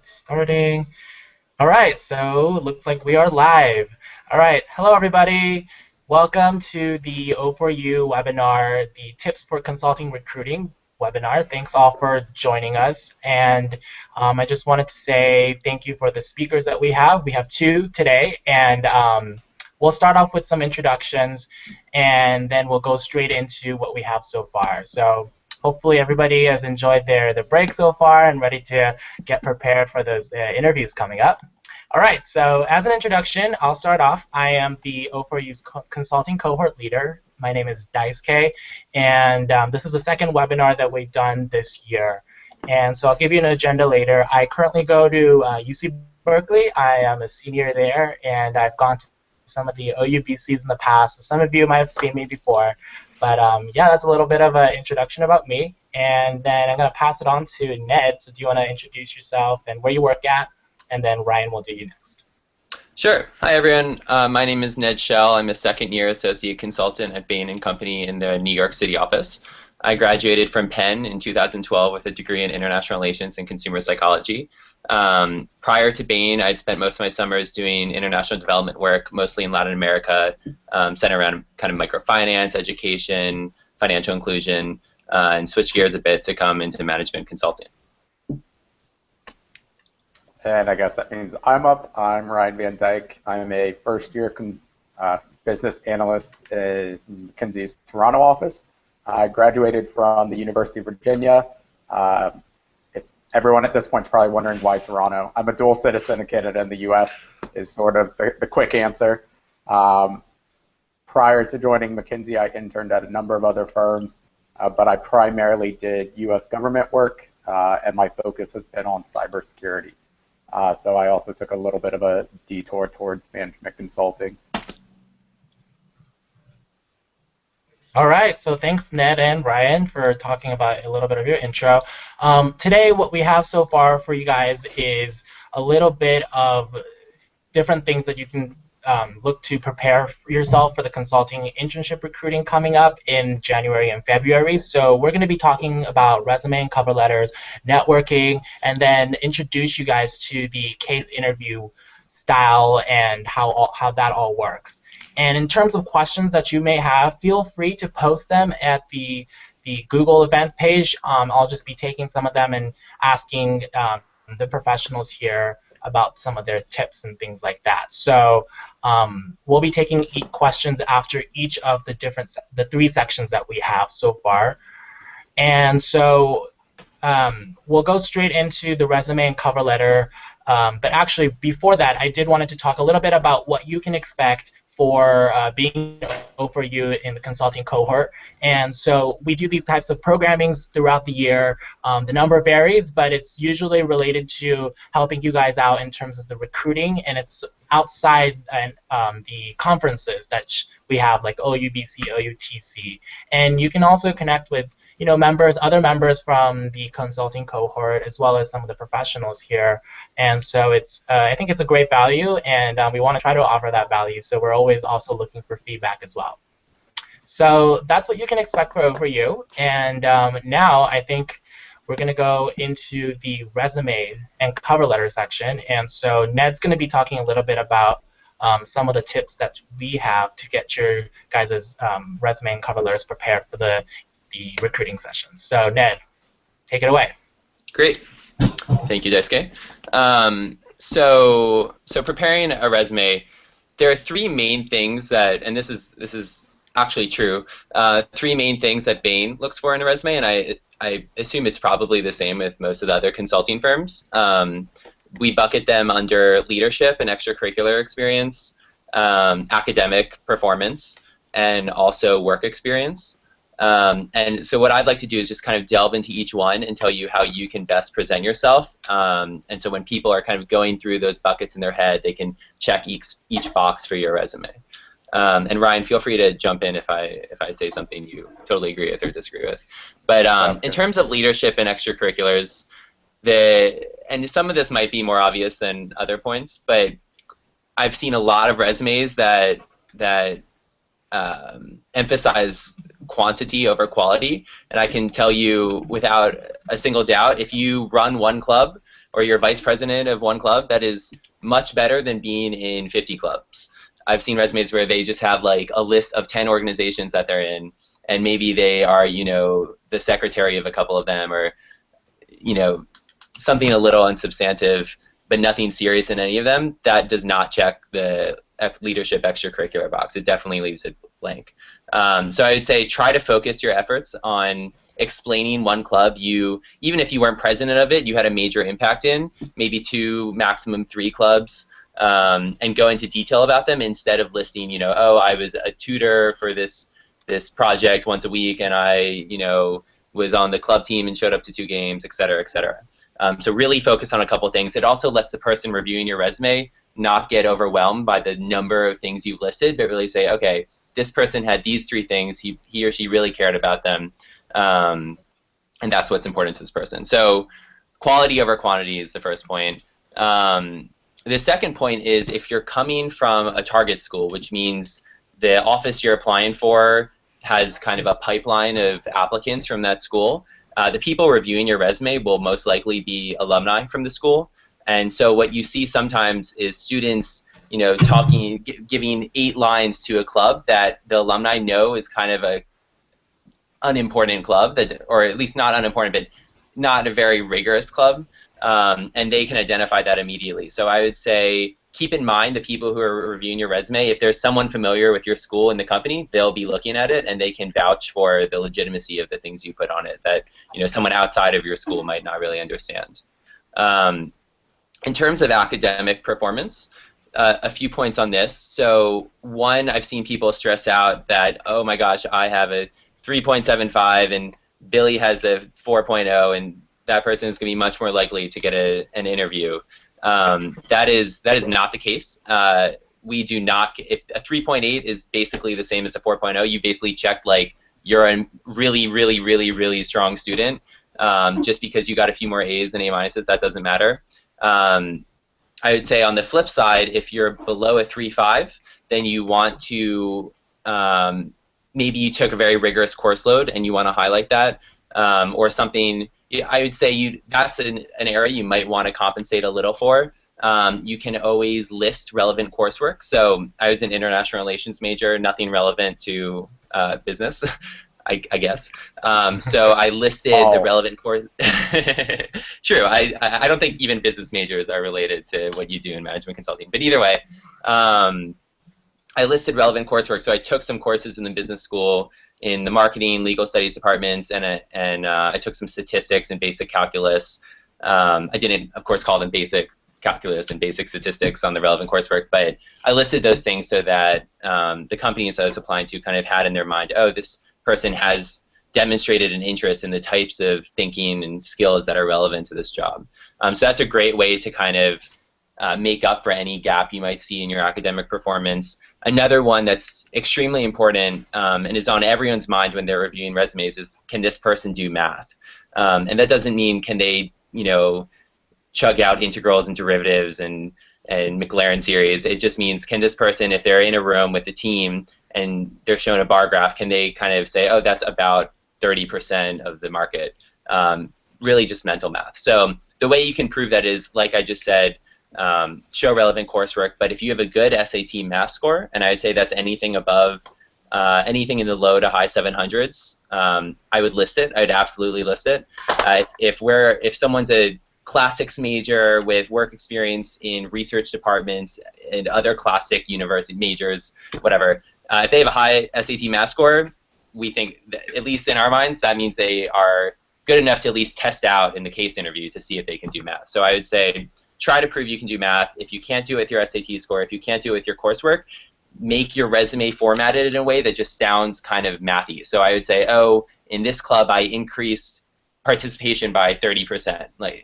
Starting. All right, so it looks like we are live. All right, hello everybody. Welcome to the O4U webinar, the Tips for Consulting Recruiting webinar. Thanks all for joining us. And I just wanted to say thank you for the speakers that we have. We have two today, and we'll start off with some introductions, and then we'll go straight into what we have so far. So hopefully everybody has enjoyed their break so far and ready to get prepared for those interviews coming up. All right, so as an introduction, I'll start off. I am the O4U's consulting cohort leader. My name is Daisuke, and this is the second webinar that we've done this year. And so I'll give you an agenda later. I currently go to UC Berkeley. I am a senior there, and I've gone to some of the OUBCs in the past. So some of you might have seen me before. But yeah, that's a little bit of an introduction about me. And then I'm going to pass it on to Ned. So do you want to introduce yourself and where you work at? And then Ryan will do you next. Sure. Hi, everyone. My name is Ned Shell. I'm a second-year associate consultant at Bain Company in the New York City office. I graduated from Penn in 2012 with a degree in international relations and consumer psychology. Prior to Bain, I'd spent most of my summers doing international development work, mostly in Latin America, centered around kind of microfinance, education, financial inclusion, and switched gears a bit to come into management consulting. And I guess that means I'm up. I'm Ryan Van Dyke. I'm a first-year business analyst in McKinsey's Toronto office. I graduated from the University of Virginia. Everyone at this point is probably wondering why Toronto. I'm a dual citizen of Canada and the U.S. is sort of the quick answer. Prior to joining McKinsey, I interned at a number of other firms, but I primarily did U.S. government work, and my focus has been on cybersecurity. So I also took a little bit of a detour towards management consulting. All right, so thanks Ned and Ryan for talking about a little bit of your intro. Today what we have so far for you guys is a little bit of different things that you can look to prepare yourself for the consulting internship recruiting coming up in January and February. So we're going to be talking about resume and cover letters, networking, and then introduce you guys to the case interview style and how that all works. And in terms of questions that you may have, feel free to post them at the Google event page. I'll just be taking some of them and asking the professionals here about some of their tips and things like that. So we'll be taking questions after each of the three sections that we have so far. And so we'll go straight into the resume and cover letter. But actually, before that, I did wanted to talk a little bit about what you can expect for being O4U in the consulting cohort. And so we do these types of programmings throughout the year. The number varies, but it's usually related to helping you guys out in terms of the recruiting, and it's outside the conferences that we have, like OUBC, OUTC. And you can also connect with other members from the consulting cohort, as well as some of the professionals here. And so I think it's a great value, and we want to try to offer that value. So we're always also looking for feedback as well. So that's what you can expect for O4U. And now I think we're going to go into the resume and cover letter section. And so Ned's going to be talking a little bit about some of the tips that we have to get your guys' resume and cover letters prepared for the recruiting session. So Ned, take it away. Great. Thank you, Daisuke. So preparing a resume, there are three main things that, and this is actually true, three main things that Bain looks for in a resume, and I assume it's probably the same with most of the other consulting firms. We bucket them under leadership and extracurricular experience, academic performance, and also work experience. And so what I'd like to do is just kind of delve into each one and tell you how you can best present yourself. And so when people are kind of going through those buckets in their head, they can check each box for your resume. And Ryan, feel free to jump in if I say something you totally agree with or disagree with. But in terms of leadership and extracurriculars, and some of this might be more obvious than other points, but I've seen a lot of resumes that emphasize quantity over quality, and I can tell you without a single doubt, if you run one club or you're vice president of one club, that is much better than being in 50 clubs. I've seen resumes where they just have like a list of 10 organizations that they're in, and maybe they are, you know, the secretary of a couple of them, or, you know, something a little unsubstantive, but nothing serious in any of them. That does not check the leadership extracurricular box. It definitely leaves it blank. So I would say try to focus your efforts on explaining one club you, even if you weren't president of it, you had a major impact in, maybe 2, maximum 3 clubs, and go into detail about them instead of listing, you know, oh, I was a tutor for this project once a week, and I, you know, was on the club team and showed up to 2 games, et cetera, et cetera. So really focus on a couple things. It also lets the person reviewing your resume not get overwhelmed by the number of things you've listed, but really say, okay, this person had these 3 things. He or she really cared about them, and that's what's important to this person. So quality over quantity is the first point. The second point is if you're coming from a target school, which means the office you're applying for has kind of a pipeline of applicants from that school, the people reviewing your resume will most likely be alumni from the school. And so what you see sometimes is students, you know, talking, giving 8 lines to a club that the alumni know is kind of a unimportant club, that, or at least not unimportant, but not a very rigorous club, and they can identify that immediately. So I would say keep in mind the people who are reviewing your resume. If there's someone familiar with your school and the company, they'll be looking at it and they can vouch for the legitimacy of the things you put on it that, you know, someone outside of your school might not really understand. In terms of academic performance, a few points on this. So one, I've seen people stress out that, oh my gosh, I have a 3.75 and Billy has a 4.0, and that person is going to be much more likely to get an interview. That is not the case. We do not. If a 3.8 is basically the same as a 4.0, you basically checked like you're a really, really, really, really strong student. Just because you got a few more A's than A minuses, that doesn't matter. I would say on the flip side, if you're below a 3.5, then you want to maybe you took a very rigorous course load and you want to highlight that, or something. I would say that's an area you might want to compensate a little for. You can always list relevant coursework. So I was an international relations major, nothing relevant to business, I guess. So I listed the relevant course. True. I don't think even business majors are related to what you do in management consulting. But either way, I listed relevant coursework. So I took some courses in the business school in the marketing, legal studies departments, and I took some statistics and basic calculus. I didn't, of course, call them basic calculus and basic statistics on the relevant coursework, but I listed those things so that the companies I was applying to kind of had in their mind, oh, this person has demonstrated an interest in the types of thinking and skills that are relevant to this job. So that's a great way to kind of make up for any gap you might see in your academic performance. Another one that's extremely important and is on everyone's mind when they're reviewing resumes is, can this person do math? And that doesn't mean can they, you know, chug out integrals and derivatives and Maclaurin series. It just means, can this person, if they're in a room with a team and they're shown a bar graph, can they kind of say, oh, that's about 30% of the market? Really just mental math. So the way you can prove that is, like I just said, show relevant coursework. But if you have a good SAT math score, and I'd say that's anything above, anything in the low to high 700s, I would list it. I'd absolutely list it. If someone's a classics major with work experience in research departments and other classic university majors, whatever, if they have a high SAT math score, we think, that, at least in our minds, that means they are good enough to at least test out in the case interview to see if they can do math. So I would say try to prove you can do math. If you can't do it with your SAT score, if you can't do it with your coursework, make your resume formatted in a way that just sounds kind of mathy. So I would say, oh, in this club I increased participation by 30%. Like,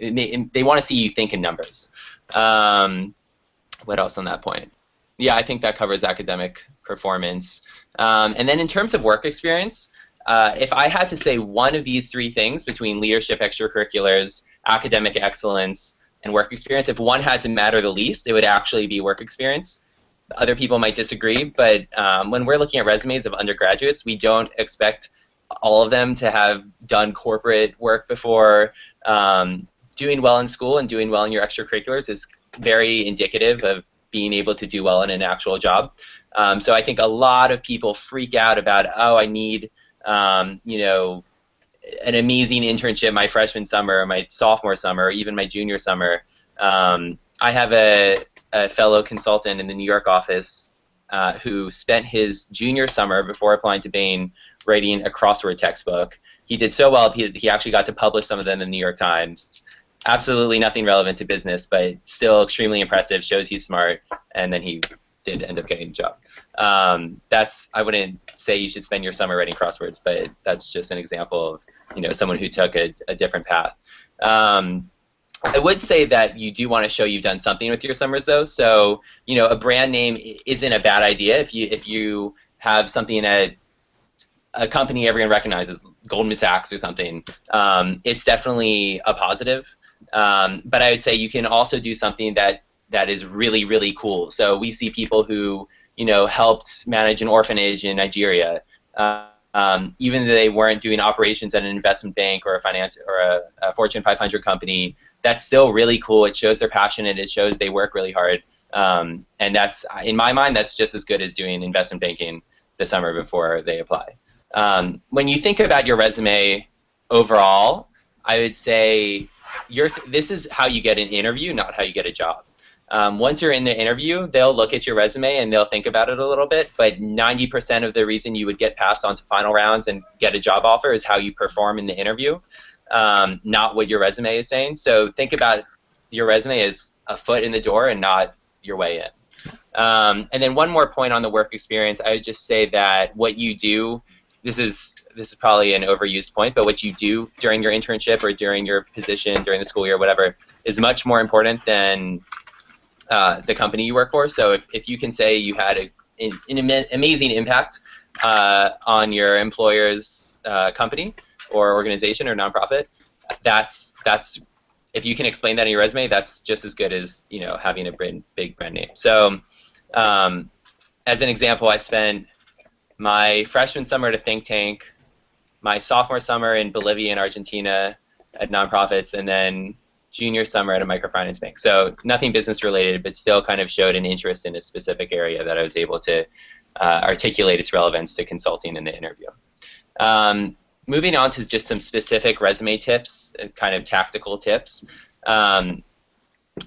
they want to see you think in numbers. What else on that point? Yeah, I think that covers academic performance. And then in terms of work experience, if I had to say one of these 3 things between leadership, extracurriculars, academic excellence, and work experience, if one had to matter the least, it would actually be work experience. Other people might disagree, but when we're looking at resumes of undergraduates, we don't expect all of them to have done corporate work before, doing well in school and doing well in your extracurriculars is very indicative of being able to do well in an actual job. So I think a lot of people freak out about, oh, I need, you know, an amazing internship my freshman summer, my sophomore summer, or even my junior summer. I have a fellow consultant in the New York office who spent his junior summer before applying to Bain writing a crossword textbook. He did so well, he actually got to publish some of them in the New York Times. Absolutely nothing relevant to business, but still extremely impressive, shows he's smart, and then he did end up getting a job. I wouldn't say you should spend your summer writing crosswords, but that's just an example of, you know, someone who took a different path. I would say that you do want to show you've done something with your summers, though. So, you know, a brand name isn't a bad idea if you have something at a company everyone recognizes, Goldman Sachs or something. It's definitely a positive. But I would say you can also do something that is really, really cool. So we see people who, you know, helped manage an orphanage in Nigeria, even though they weren't doing operations at an investment bank or a Fortune 500 company. That's still really cool. It shows they're passionate. It shows they work really hard. And that's, in my mind, that's just as good as doing investment banking the summer before they apply. When you think about your resume overall, I would say this is how you get an interview, not how you get a job. Once you're in the interview, they'll look at your resume and they'll think about it a little bit, but 90% of the reason you would get passed on to final rounds and get a job offer is how you perform in the interview, not what your resume is saying. So think about your resume as a foot in the door and not your way in. And then one more point on the work experience, I would just say that what you do, this is probably an overused point, but what you do during your internship or during your position, during the school year, whatever, is much more important than the company you work for. So if you can say you had an amazing impact on your employer's company or organization or nonprofit, that's if you can explain that in your resume, that's just as good as, you know, having a big brand name. So as an example, I spent my freshman summer at a think tank, my sophomore summer in Bolivia and Argentina at nonprofits, and then junior summer at a microfinance bank. So nothing business related, but still kind of showed an interest in a specific area that I was able to articulate its relevance to consulting in the interview. Moving on to just some specific resume tips, kind of tactical tips.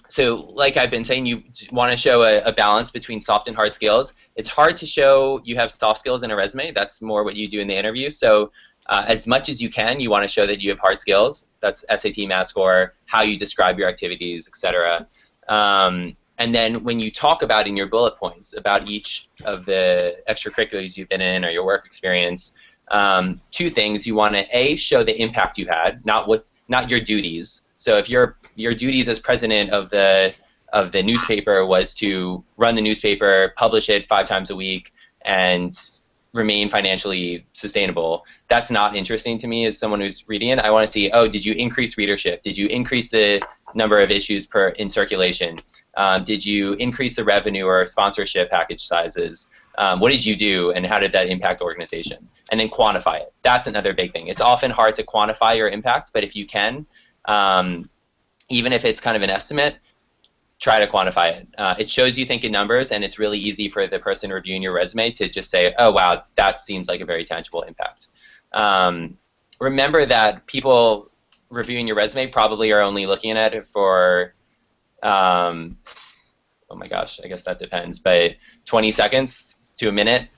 So like I've been saying, you want to show a balance between soft and hard skills. It's hard to show you have soft skills in a resume. That's more what you do in the interview. So as much as you can, you want to show that you have hard skills. That's SAT, math score, how you describe your activities, etc. And then when you talk about in your bullet points about each of the extracurriculars you've been in or your work experience, two things. You want to A, show the impact you had, not your duties. So if your duties as president of the newspaper was to run the newspaper, publish it 5 times a week, and remain financially sustainable, that's not interesting to me as someone who's reading it. I want to see, oh, did you increase readership? Did you increase the number of issues in circulation? Did you increase the revenue or sponsorship package sizes? What did you do, and how did that impact the organization? And then quantify it. That's another big thing. It's often hard to quantify your impact, but if you can, even if it's kind of an estimate, try to quantify it. It shows you think in numbers, and it's really easy for the person reviewing your resume to just say, oh, wow, that seems like a very tangible impact. Remember that people reviewing your resume probably are only looking at it for, oh my gosh, I guess that depends, but 20 seconds to a minute,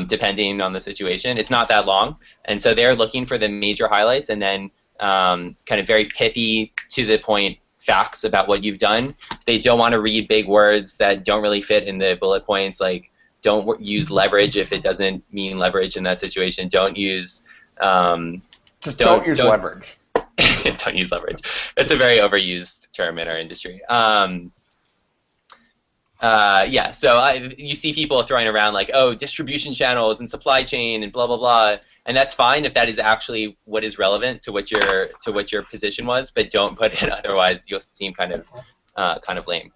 depending on the situation. It's not that long, and so they're looking for the major highlights and then kind of very pithy, to the point facts about what you've done. They don't want to read big words that don't really fit in the bullet points, like don't use leverage if it doesn't mean leverage in that situation. Don't use just don't use leverage. Don't use leverage. That's a very overused term in our industry. Yeah, so you see people throwing around like, oh, distribution channels and supply chain and blah blah blah, and that's fine if that is actually what is relevant to what your position was, but don't put it, otherwise you'll seem kind of lame.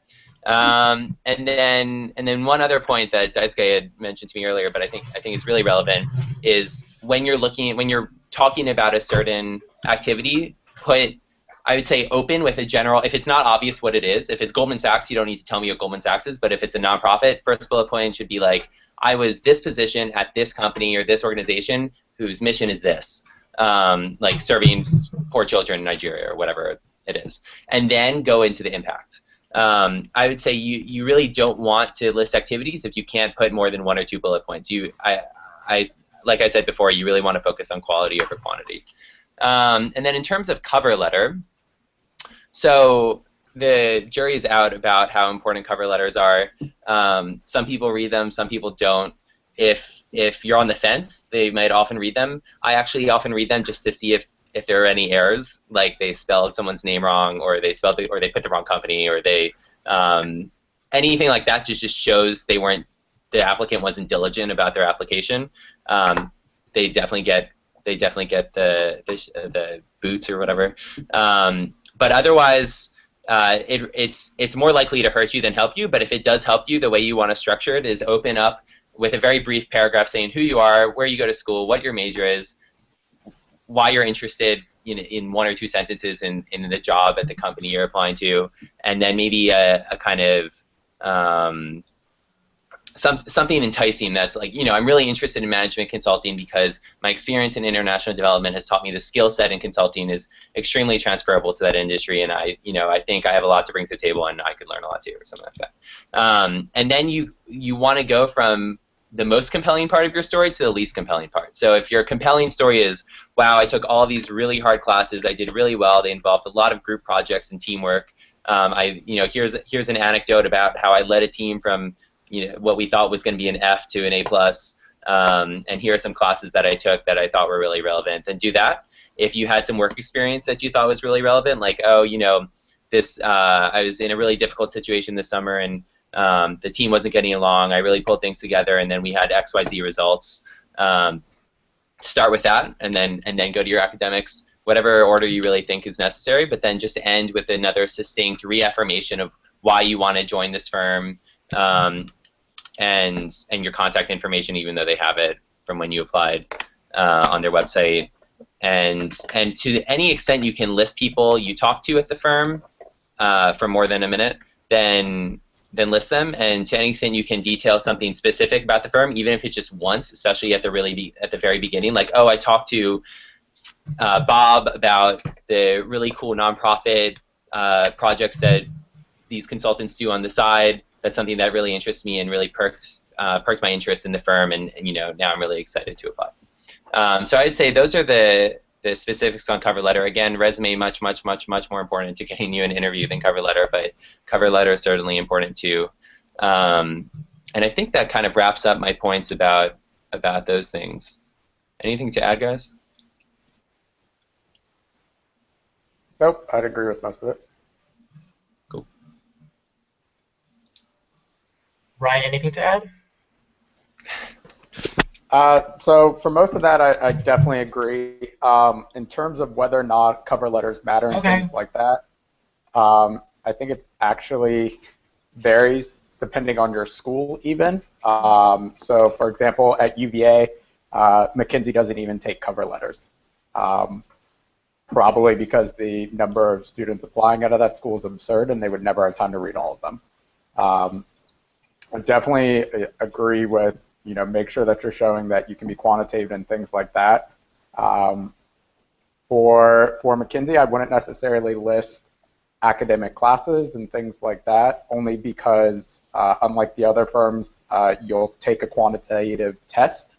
And then one other point that Daisuke had mentioned to me earlier, but I think is really relevant, is when you're talking about a certain activity, put I would say open with a general, if it's not obvious what it is, if it's Goldman Sachs, you don't need to tell me what Goldman Sachs is, but if it's a nonprofit, first bullet point should be like, I was this position at this company or this organization whose mission is this, like serving poor children in Nigeria or whatever it is, and then go into the impact. I would say you really don't want to list activities if you can't put more than 1 or 2 bullet points. Like I said before, you really want to focus on quality over quantity. And then in terms of cover letter, so the jury is out about how important cover letters are. Some people read them, some people don't. If you're on the fence, they might often read them. I actually often read them just to see if there are any errors, like they spelled someone's name wrong, or they put the wrong company, or they anything like that just shows the applicant wasn't diligent about their application. They definitely get the boots or whatever. But otherwise, it's more likely to hurt you than help you. But if it does help you, the way you want to structure it is open up with a very brief paragraph saying who you are, where you go to school, what your major is, why you're interested in 1 or 2 sentences in the job at the company you're applying to, and then maybe a kind of something enticing that's like, I'm really interested in management consulting because my experience in international development has taught me the skill set in consulting is extremely transferable to that industry, and I think I have a lot to bring to the table and I could learn a lot too, or something like that. And then you want to go from the most compelling part of your story to the least compelling part. So if your compelling story is, wow, I took all these really hard classes, I did really well, they involved a lot of group projects and teamwork. Here's an anecdote about how I led a team from what we thought was going to be an F to an A+, and here are some classes that I took that I thought were really relevant. Then do that. If you had some work experience that you thought was really relevant, like, I was in a really difficult situation this summer and the team wasn't getting along, I really pulled things together, and then we had XYZ results. Start with that, and then go to your academics, whatever order you really think is necessary, but then just end with another succinct reaffirmation of why you want to join this firm, and your contact information, even though they have it from when you applied on their website. And to any extent you can list people you talk to at the firm for more than a minute, then list them. And to any extent you can detail something specific about the firm, even if it's just once, especially at the very beginning, like, oh, I talked to Bob about the really cool nonprofit projects that these consultants do on the side. That's something that really interests me and really perked my interest in the firm, and now I'm really excited to apply. So I'd say those are the specifics on cover letter. Again, resume much more important to getting you an interview than cover letter, but cover letter is certainly important too. And I think that kind of wraps up my points about those things. Anything to add, guys? Nope, I'd agree with most of it. Cool. Ryan, anything to add? So for most of that, I definitely agree. In terms of whether or not cover letters matter and things like that, I think it actually varies depending on your school even. So for example, at UVA, McKinsey doesn't even take cover letters, probably because the number of students applying out of that school is absurd and they would never have time to read all of them. I definitely agree with, make sure that you're showing that you can be quantitative and things like that. For McKinsey, I wouldn't necessarily list academic classes and things like that, only because unlike the other firms, you'll take a quantitative test.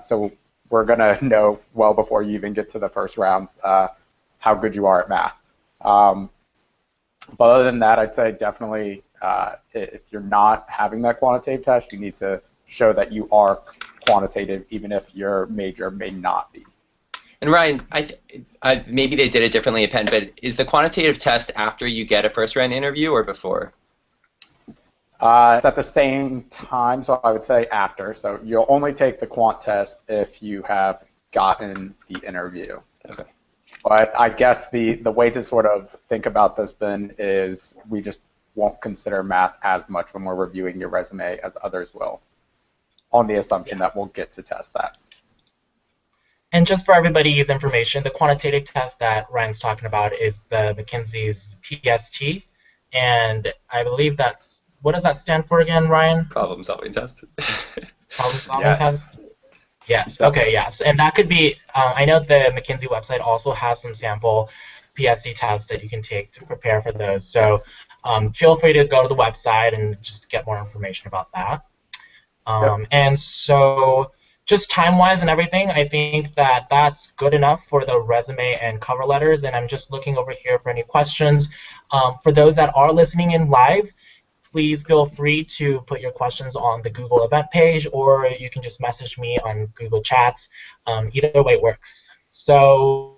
So we're going to know well before you even get to the first rounds how good you are at math. But other than that, I'd say definitely if you're not having that quantitative test, you need to show that you are quantitative, even if your major may not be. And Ryan, maybe they did it differently at Penn, but is the quantitative test after you get a first-round interview or before? It's at the same time, so I would say after. So you'll only take the quant test if you have gotten the interview. Okay. But I guess the way to sort of think about this then is we just won't consider math as much when we're reviewing your resume as others will, on the assumption that we'll get to test that. And just for everybody's information, the quantitative test that Ryan's talking about is the McKinsey's PST, and I believe that's what does that stand for again, Ryan? Problem solving test. Problem solving Yes. test. Yes. Okay. Yep. Yes. And that could be. I know the McKinsey website also has some sample PSC tests that you can take to prepare for those. So feel free to go to the website and just get more information about that. Yep. And so, just time-wise and everything, I think that that's good enough for the resume and cover letters. And I'm just looking over here for any questions. For those that are listening in live, please feel free to put your questions on the Google event page, or you can just message me on Google Chats. Either way works. So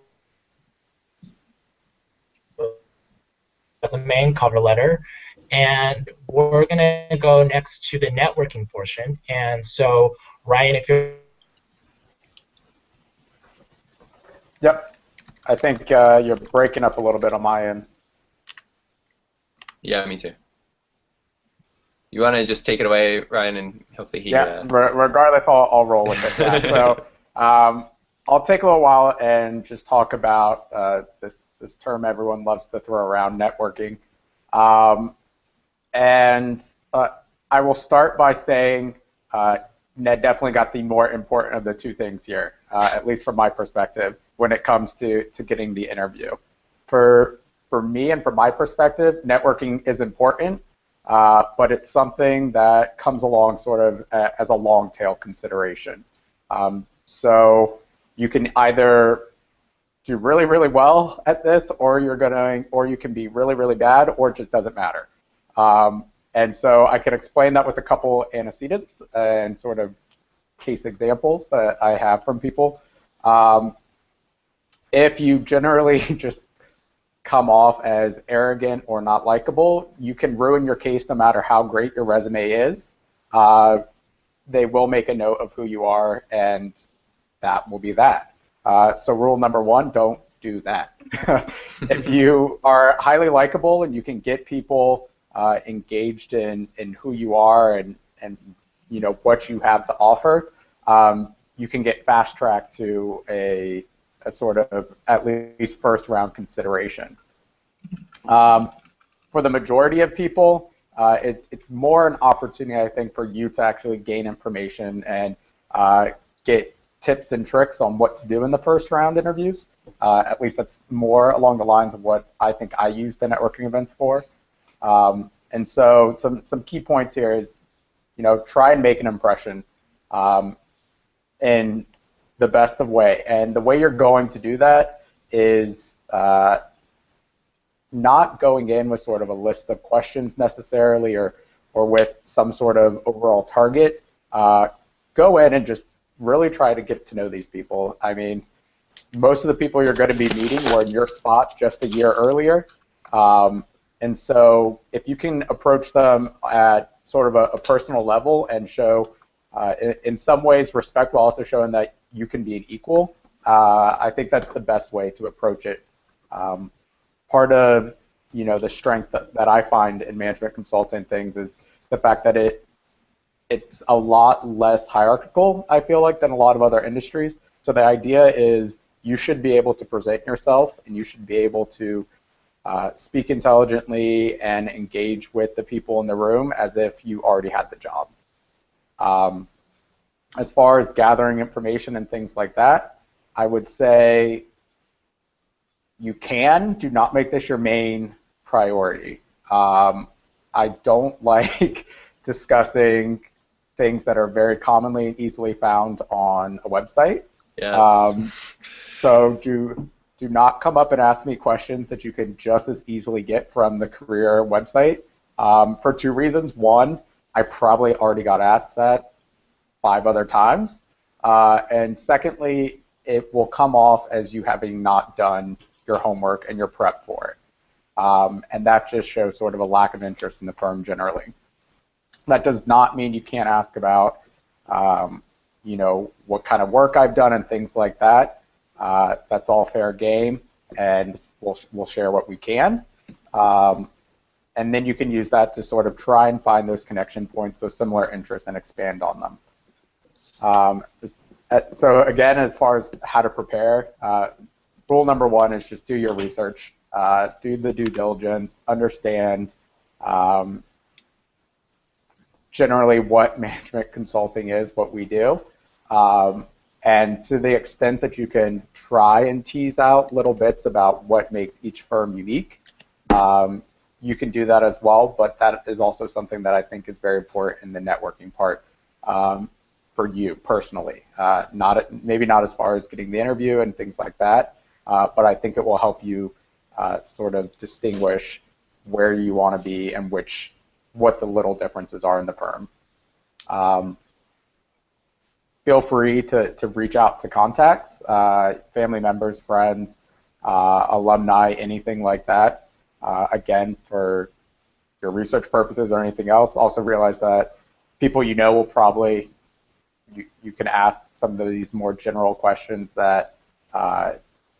resume and cover letter. And we're going to go next to the networking portion. And so, Ryan, if you're Yep. I think you're breaking up a little bit on my end. Yeah, me too. You want to just take it away, Ryan, and hopefully he. Yeah. Regardless, I'll roll with it. Yeah. So I'll take a little while and just talk about this term everyone loves to throw around, networking. And I will start by saying Ned definitely got the more important of the two things here, at least from my perspective, when it comes to getting the interview. For me and from my perspective, networking is important, but it's something that comes along sort of as a long tail consideration. So you can either do really, really well at this, or you can be really, really bad, or it just doesn't matter. And so I can explain that with a couple antecedents and sort of case examples that I have from people. If you generally just come off as arrogant or not likable, you can ruin your case no matter how great your resume is. They will make a note of who you are, and that will be that. So rule number one, don't do that. If you are highly likable and you can get people engaged in who you are and you know what you have to offer, you can get fast tracked to a sort of at least first round consideration. For the majority of people, it's more an opportunity, I think, for you to actually gain information and get tips and tricks on what to do in the first round interviews. At least that's more along the lines of what I think I use the networking events for. And so some key points here is, you know, try and make an impression in the best of way. And the way you're going to do that is not going in with sort of a list of questions necessarily or with some sort of overall target. Go in and just really try to get to know these people. I mean, most of the people you're going to be meeting were in your spot just a year earlier. And so if you can approach them at sort of a personal level and show, in some ways, respect while also showing that you can be an equal, I think that's the best way to approach it. Part of, you know, the strength that I find in management consulting things is the fact that it's a lot less hierarchical, I feel like, than a lot of other industries. So the idea is you should be able to present yourself and you should be able to speak intelligently and engage with the people in the room as if you already had the job. As far as gathering information and things like that, I would say you do not make this your main priority. I don't like discussing things that are very commonly and easily found on a website. Yes. So do not come up and ask me questions that you can just as easily get from the career website for two reasons. One, I probably already got asked that 5 other times. And secondly, it will come off as you having not done your homework and your prep for it. And that just shows sort of a lack of interest in the firm generally. That does not mean you can't ask about, you know, what kind of work I've done and things like that. That's all fair game, and we'll share what we can. And then you can use that to sort of try and find those connection points, those similar interests, and expand on them. So again, as far as how to prepare, rule number one is just do your research, do the due diligence, understand generally what management consulting is, what we do. And to the extent that you can try and tease out little bits about what makes each firm unique, you can do that as well. But that is also something that I think is very important in the networking part for you personally. Maybe not as far as getting the interview and things like that, but I think it will help you sort of distinguish where you want to be and what the little differences are in the firm. Feel free to reach out to contacts, family members, friends, alumni, anything like that. Again, for your research purposes or anything else, also realize that people you know will probably, you can ask some of these more general questions that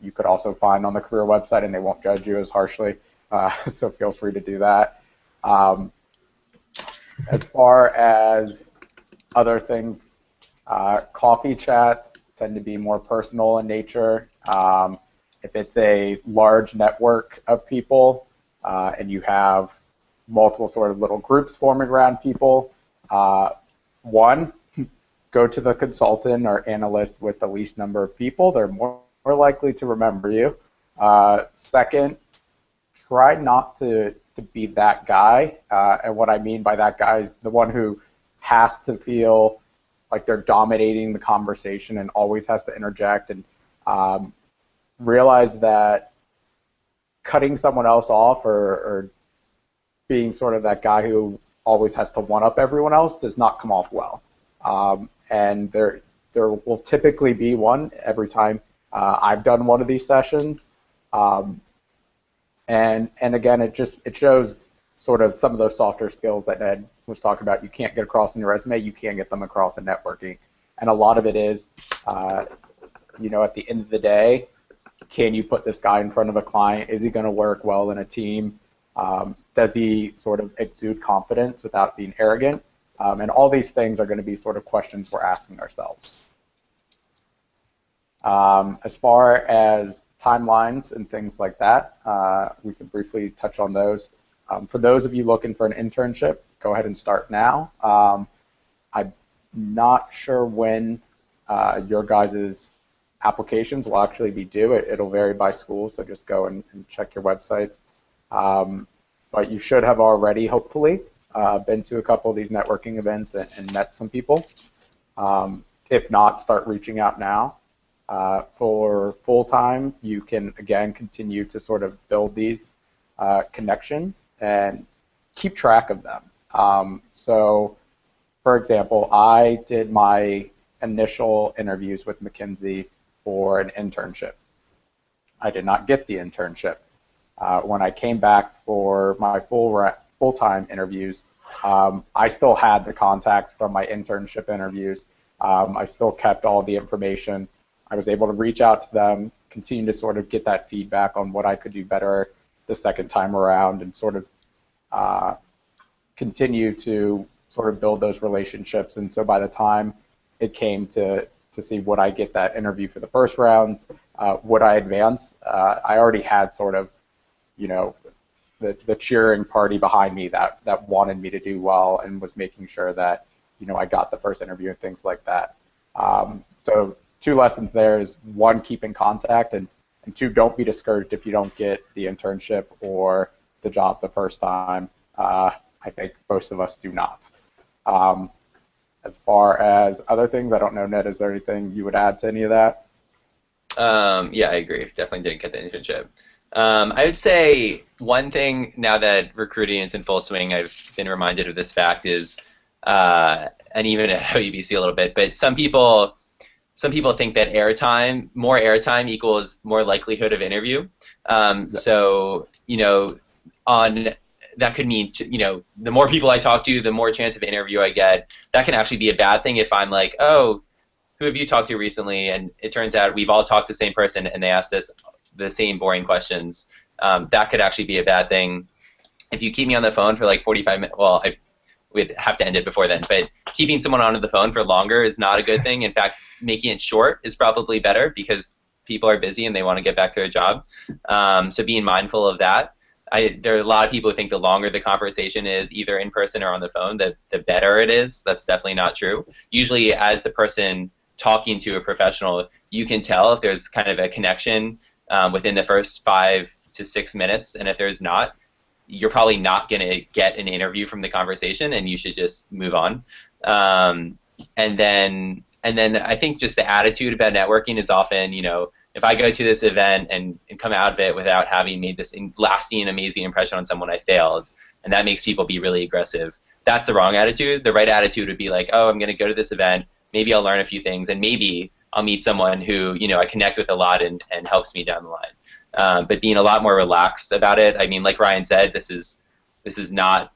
you could also find on the career website, and they won't judge you as harshly. So feel free to do that. As far as other things, coffee chats tend to be more personal in nature. If it's a large network of people and you have multiple sort of little groups forming around people, one, go to the consultant or analyst with the least number of people. They're more likely to remember you. Second, try not to be that guy. And what I mean by that guy is the one who has to feel like they're dominating the conversation and always has to interject, and realize that cutting someone else off or being sort of that guy who always has to one-up everyone else does not come off well. And there will typically be one every time I've done one of these sessions. And again, it shows sort of some of those softer skills that Ned was talking about. You can't get across in your resume, you can get them across in networking. And a lot of it is, you know, at the end of the day, can you put this guy in front of a client? Is he going to work well in a team? Does he sort of exude confidence without being arrogant? And all these things are going to be sort of questions we're asking ourselves. As far as timelines and things like that, we can briefly touch on those. For those of you looking for an internship, go ahead and start now. I'm not sure when your guys' applications will actually be due. It'll vary by school, so just go and check your websites. But you should have already, hopefully, been to a couple of these networking events and met some people. If not, start reaching out now. For full-time, you can, again, continue to sort of build these connections and keep track of them. So, for example, I did my initial interviews with McKinsey for an internship. I did not get the internship. When I came back for my full-time interviews, I still had the contacts from my internship interviews. I still kept all the information. I was able to reach out to them, continue to sort of get that feedback on what I could do better the second time around, and sort of continue to sort of build those relationships. And so by the time it came to see would I get that interview for the first rounds, would I advance, I already had sort of, you know, the cheering party behind me that wanted me to do well and was making sure that, you know, I got the first interview and things like that. So two lessons there is, one, keep in contact, and two, don't be discouraged if you don't get the internship or the job the first time. I think most of us do not. As far as other things, I don't know, Ned, is there anything you would add to any of that? Yeah, I agree. Definitely didn't get the internship. I would say one thing, now that recruiting is in full swing, I've been reminded of this fact is, and even at OUBC a little bit, but some people think that more airtime equals more likelihood of interview. So, you know, that could mean, you know, the more people I talk to, the more chance of interview I get. That can actually be a bad thing if I'm like, oh, who have you talked to recently? And it turns out we've all talked to the same person and they asked us the same boring questions. That could actually be a bad thing. If you keep me on the phone for like 45 minutes, well, we'd have to end it before then. But keeping someone on the phone for longer is not a good thing. In fact, making it short is probably better because people are busy and they want to get back to their job. So being mindful of that. There are a lot of people who think the longer the conversation is, either in person or on the phone, the better it is. That's definitely not true. Usually, as the person talking to a professional, you can tell if there's kind of a connection within the first 5 to 6 minutes, and if there's not, you're probably not going to get an interview from the conversation, and you should just move on. And then I think just the attitude about networking is often, if I go to this event and come out of it without having made this lasting, amazing impression on someone, I failed. And that makes people be really aggressive. That's the wrong attitude. The right attitude would be like, oh, I'm going to go to this event. Maybe I'll learn a few things, and maybe I'll meet someone who, I connect with a lot and helps me down the line. But being a lot more relaxed about it. I mean, like Ryan said, this is not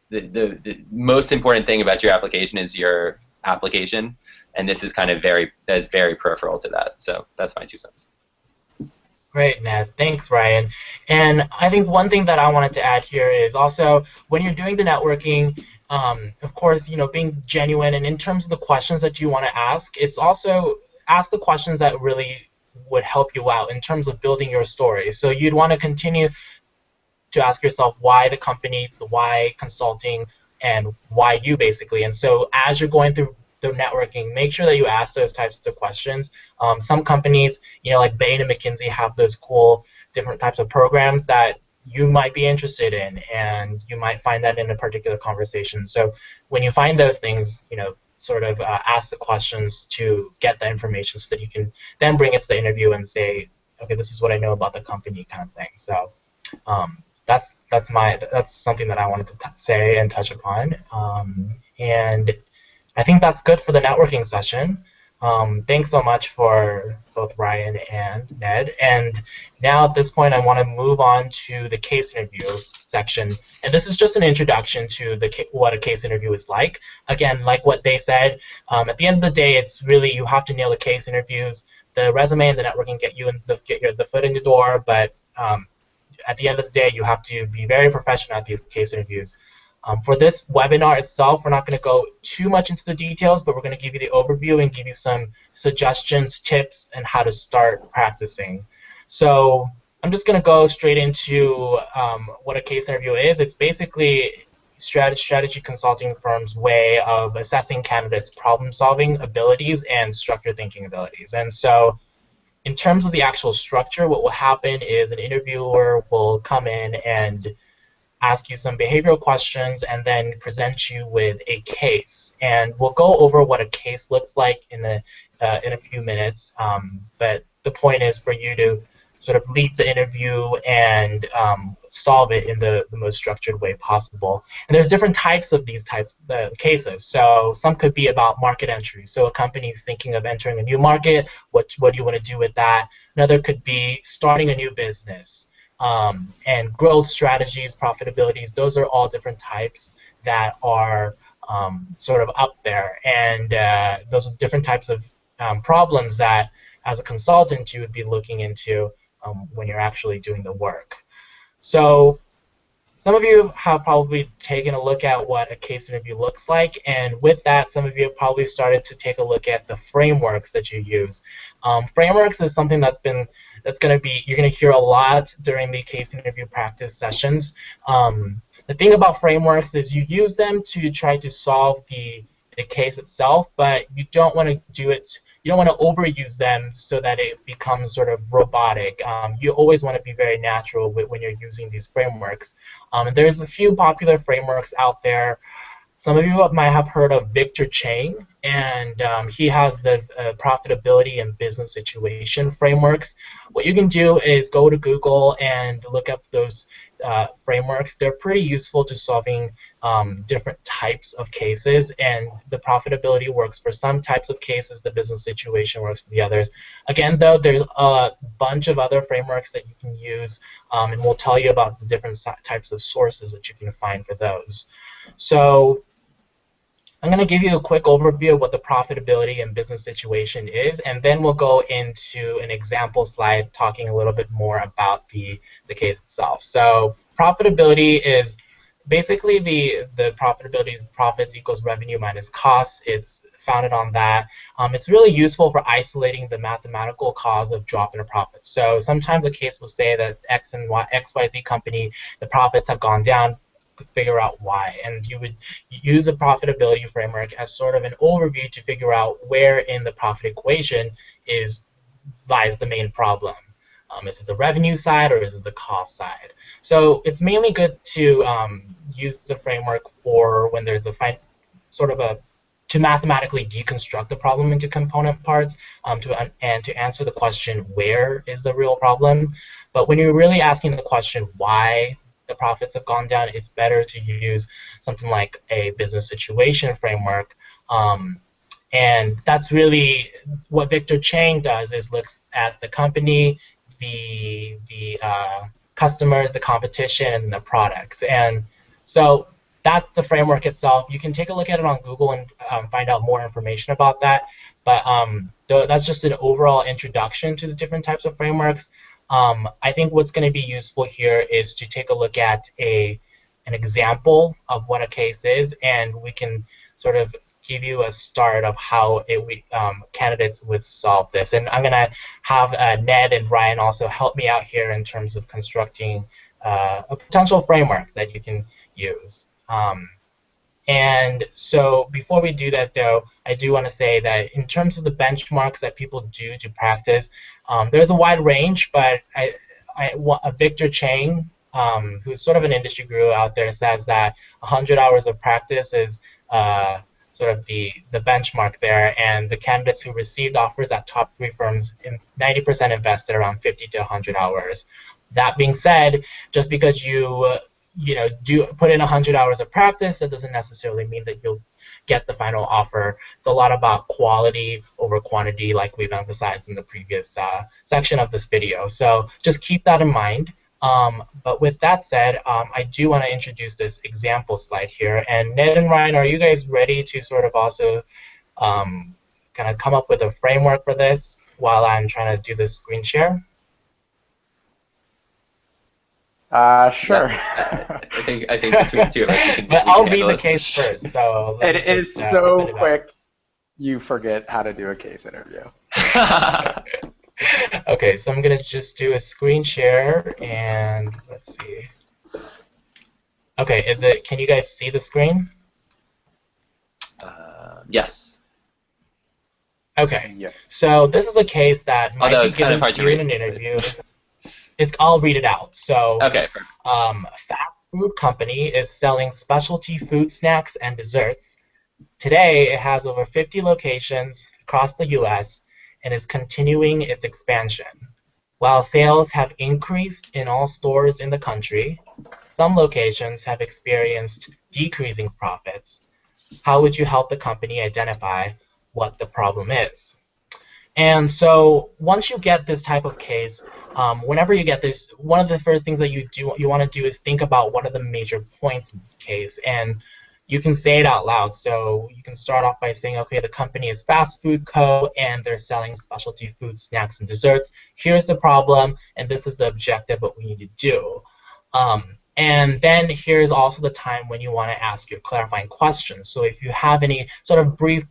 the most important thing about your application is your application, and this is kind of very peripheral to that. So that's my 2 cents. Great, Ned. Thanks, Ryan. And I think one thing that I wanted to add here is also when you're doing the networking, of course, being genuine, and in terms of the questions that you want to ask, it's also ask the questions that really would help you out in terms of building your story. So you'd want to continue to ask yourself why the company, the why consulting, and why you, basically. And so as you're going through the networking, make sure that you ask those types of questions. Some companies, like Bain and McKinsey, have those cool different types of programs that you might be interested in, and you might find that in a particular conversation. So when you find those things, sort of ask the questions to get the information so that you can then bring it to the interview and say, okay, this is what I know about the company, kind of thing. So that's something that I wanted to say and touch upon. And I think that's good for the networking session. Thanks so much for both Ryan and Ned. And now at this point, I want to move on to the case interview section. And this is just an introduction to what a case interview is like. Again, like what they said, at the end of the day, it's really you have to nail the case interviews. The resume and the networking get you the foot in the door, but at the end of the day, you have to be very professional at these case interviews. For this webinar itself, we're not going to go too much into the details, but we're going to give you the overview and give you some suggestions, tips, and how to start practicing. So I'm just going to go straight into what a case interview is. It's basically strategy consulting firm's way of assessing candidates' problem-solving abilities and structure thinking abilities. And so in terms of the actual structure, what will happen is an interviewer will come in and ask you some behavioral questions and then present you with a case. And we'll go over what a case looks like in a few minutes. But the point is for you to sort of lead the interview and solve it in the most structured way possible. And there's different types of these types of cases. So some could be about market entry. So a company is thinking of entering a new market. What do you want to do with that? Another could be starting a new business. And growth strategies, profitabilities, those are all different types that are sort of up there. And those are different types of problems that, as a consultant, you would be looking into when you're actually doing the work. So some of you have probably taken a look at what a case interview looks like, and with that, some of you have probably started to take a look at the frameworks that you use. Frameworks is something you're going to hear a lot during the case interview practice sessions. The thing about frameworks is you use them to try to solve the case itself, but you don't want to do it. You don't want to overuse them so that it becomes sort of robotic. You always want to be very natural when you're using these frameworks. There's a few popular frameworks out there. Some of you might have heard of Victor Chang, and he has the profitability and business situation frameworks. What you can do is go to Google and look up those frameworks. They're pretty useful to solving different types of cases, and the profitability works for some types of cases, the business situation works for the others. Again, though, there's a bunch of other frameworks that you can use, and we'll tell you about the different types of sources that you can find for those. So I'm going to give you a quick overview of what the profitability and business situation is, and then we'll go into an example slide talking a little bit more about the case itself. So profitability is basically the profitability is profits equals revenue minus costs. It's founded on that. It's really useful for isolating the mathematical cause of drop in a profit. So sometimes a case will say that XYZ company, the profits have gone down, figure out why. And you would use a profitability framework as sort of an overview to figure out where in the profit equation lies the main problem. Is it the revenue side or is it the cost side? So it's mainly good to use the framework for when there's a sort of a to mathematically deconstruct the problem into component parts and to answer the question where is the real problem. But when you're really asking the question why the profits have gone down, it's better to use something like a business situation framework. And that's really what Victor Chang does, is looks at the company, the customers, the competition, and the products. And so that's the framework itself. You can take a look at it on Google and find out more information about that. But that's just an overall introduction to the different types of frameworks. I think what's going to be useful here is to take a look at an example of what a case is, and we can sort of give you a start of how candidates would solve this. And I'm going to have Ned and Ryan also help me out here in terms of constructing a potential framework that you can use. And so before we do that, though, I do want to say that in terms of the benchmarks that people do to practice, there's a wide range, but Victor Chang, who's sort of an industry guru out there, says that 100 hours of practice is sort of the benchmark there, and the candidates who received offers at top 3 firms, 90% invested around 50 to 100 hours. That being said, just because you do put in 100 hours of practice, that doesn't necessarily mean that you'll get the final offer. It's a lot about quality over quantity, like we've emphasized in the previous section of this video. So just keep that in mind. But with that said, I do want to introduce this example slide here. And Ned and Ryan, are you guys ready to sort of also kind of come up with a framework for this while I'm trying to do this screen share? Sure. Yeah, I think between the two of us, we can. But I'll read the case first. So it is so quick, you forget how to do a case interview. Okay, so I'm gonna just do a screen share, and let's see. Okay, can you guys see the screen? Yes. Okay. Yes. So this is a case that might be given to you in an interview. I'll read it out. So, okay. Fast food company is selling specialty food snacks and desserts. Today, it has over 50 locations across the U.S. and is continuing its expansion. While sales have increased in all stores in the country, some locations have experienced decreasing profits. How would you help the company identify what the problem is? And so once you get this type of case, whenever you get this, one of the first things that you want to do is think about what are the major points in this case. And you can say it out loud. So you can start off by saying, okay, the company is Fast Food Co. and they're selling specialty food, snacks, and desserts. Here's the problem, and this is the objective, what we need to do. And then here's also the time when you want to ask your clarifying questions. So if you have any sort of brief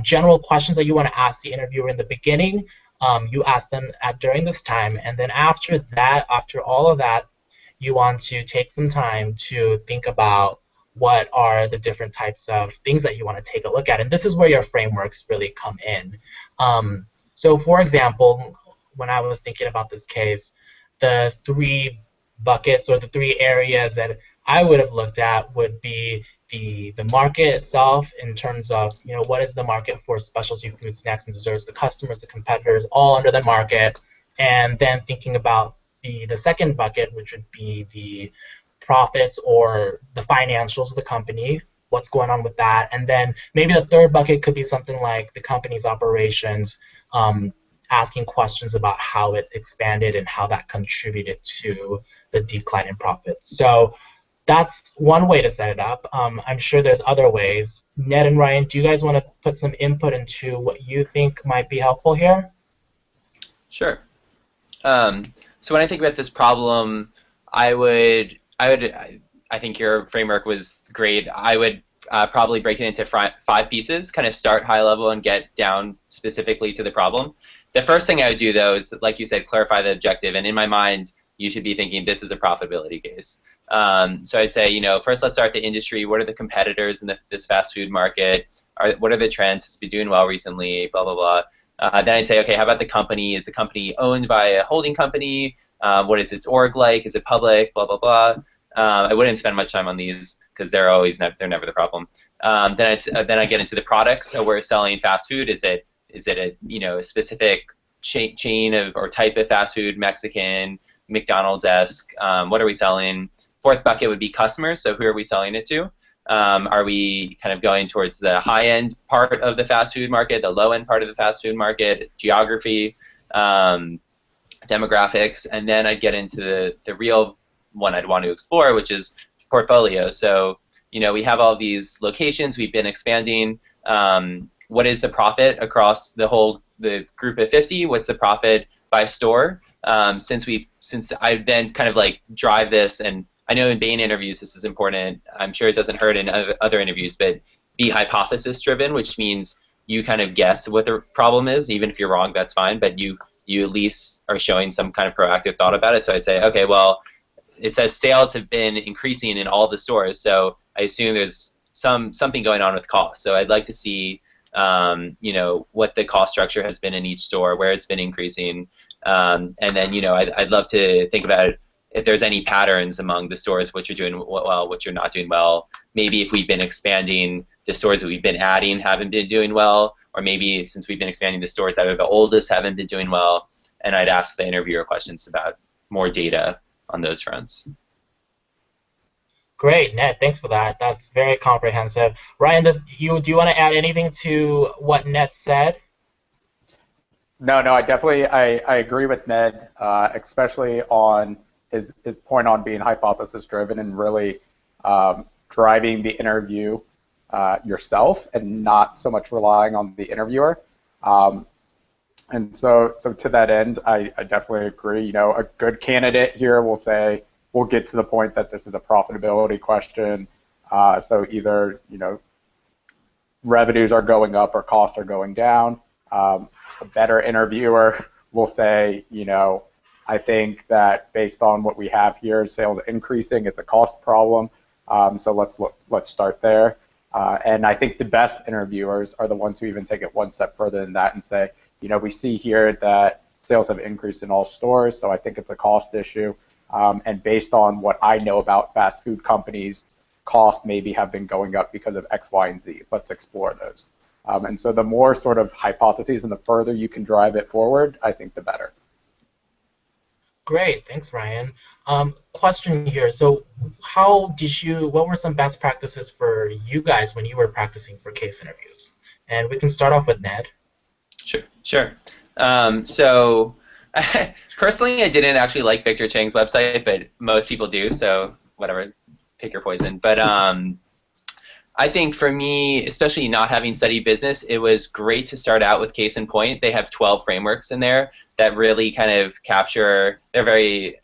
general questions that you want to ask the interviewer in the beginning, you ask them during this time. And then after that, after all of that, you want to take some time to think about what are the different types of things that you want to take a look at. And this is where your frameworks really come in. So for example, when I was thinking about this case, the 3 buckets or the 3 areas that I would have looked at would be the market itself, in terms of what is the market for specialty food, snacks, and desserts, the customers, the competitors, all under the market, and then thinking about the second bucket, which would be the profits or the financials of the company, what's going on with that, and then maybe the third bucket could be something like the company's operations, asking questions about how it expanded and how that contributed to the decline in profits. So that's one way to set it up. I'm sure there's other ways. Ned and Ryan, do you guys want to put some input into what you think might be helpful here? Sure. So when I think about this problem, I would I think your framework was great. I would probably break it into 5 pieces, kind of start high level and get down specifically to the problem. The first thing I would do, though, is, like you said, clarify the objective. And in my mind, you should be thinking this is a profitability case. So I'd say, first let's start the industry. What are the competitors in this fast food market? What are the trends? It's been doing well recently, blah, blah, blah. Then I'd say, okay, how about the company? Is the company owned by a holding company? What is its org like? Is it public? Blah, blah, blah. I wouldn't spend much time on these because they're never the problem. Then I get into the products. So we're selling fast food. Is it a specific chain of or type of fast food, Mexican, McDonald's-esque? What are we selling? Fourth bucket would be customers. So who are we selling it to? Are we kind of going towards the high-end part of the fast food market, the low-end part of the fast food market, geography, demographics, and then I'd get into the real one I'd want to explore, which is portfolio. So, we have all these locations, we've been expanding. What is the profit across the group of 50? What's the profit by store? Since I then kind of like drive this, and I know in Bain interviews this is important. I'm sure it doesn't hurt in other interviews, but be hypothesis driven, which means you kind of guess what the problem is. Even if you're wrong, that's fine, but you at least are showing some kind of proactive thought about it. So I'd say, okay, well, it says sales have been increasing in all the stores, so I assume there's something going on with cost. So I'd like to see, what the cost structure has been in each store, where it's been increasing, and then, I'd love to think about if there's any patterns among the stores, what you're doing well, what you're not doing well. Maybe if we've been expanding, the stores that we've been adding haven't been doing well, or maybe since we've been expanding, the stores that are the oldest haven't been doing well. And I'd ask the interviewer questions about more data on those fronts. Great, Ned. Thanks for that. That's very comprehensive. Ryan, do you want to add anything to what Ned said? No, I agree with Ned, especially on his point on being hypothesis driven and really driving the interview yourself and not so much relying on the interviewer. And so to that end, I definitely agree. A good candidate here will say, we'll get to the point that this is a profitability question. So either, revenues are going up or costs are going down. A better interviewer will say, I think that based on what we have here, sales increasing, it's a cost problem. So let's start there. And I think the best interviewers are the ones who even take it one step further than that and say, we see here that sales have increased in all stores, so I think it's a cost issue. And based on what I know about fast food companies, costs maybe have been going up because of X, Y, and Z. Let's explore those. And so the more sort of hypotheses and the further you can drive it forward, I think the better. Great, thanks, Ryan. Question here. So what were some best practices for you guys when you were practicing for case interviews? And we can start off with Ned. Sure. So personally, I didn't actually like Victor Cheng's website, but most people do, so whatever, pick your poison. But I think for me, especially not having studied business, it was great to start out with case in point. They have 12 frameworks in there that really kind of capture, they're very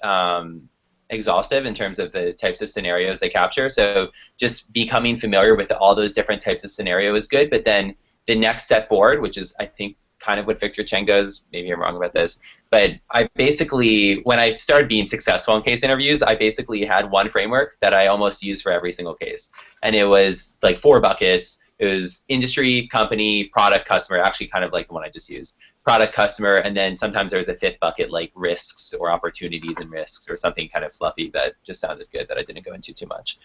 exhaustive in terms of the types of scenarios they capture. So just becoming familiar with all those different types of scenario is good, but then the next step forward, which is I think kind of what Victor Cheng does, maybe I'm wrong about this, but I basically, when I started being successful in case interviews, I basically had one framework that I almost used for every single case. And it was like 4 buckets. It was industry, company, product, customer, actually kind of like the one I just used. Product, customer, and then sometimes there was a 5th bucket like risks or opportunities and risks or something kind of fluffy that just sounded good that I didn't go into too much.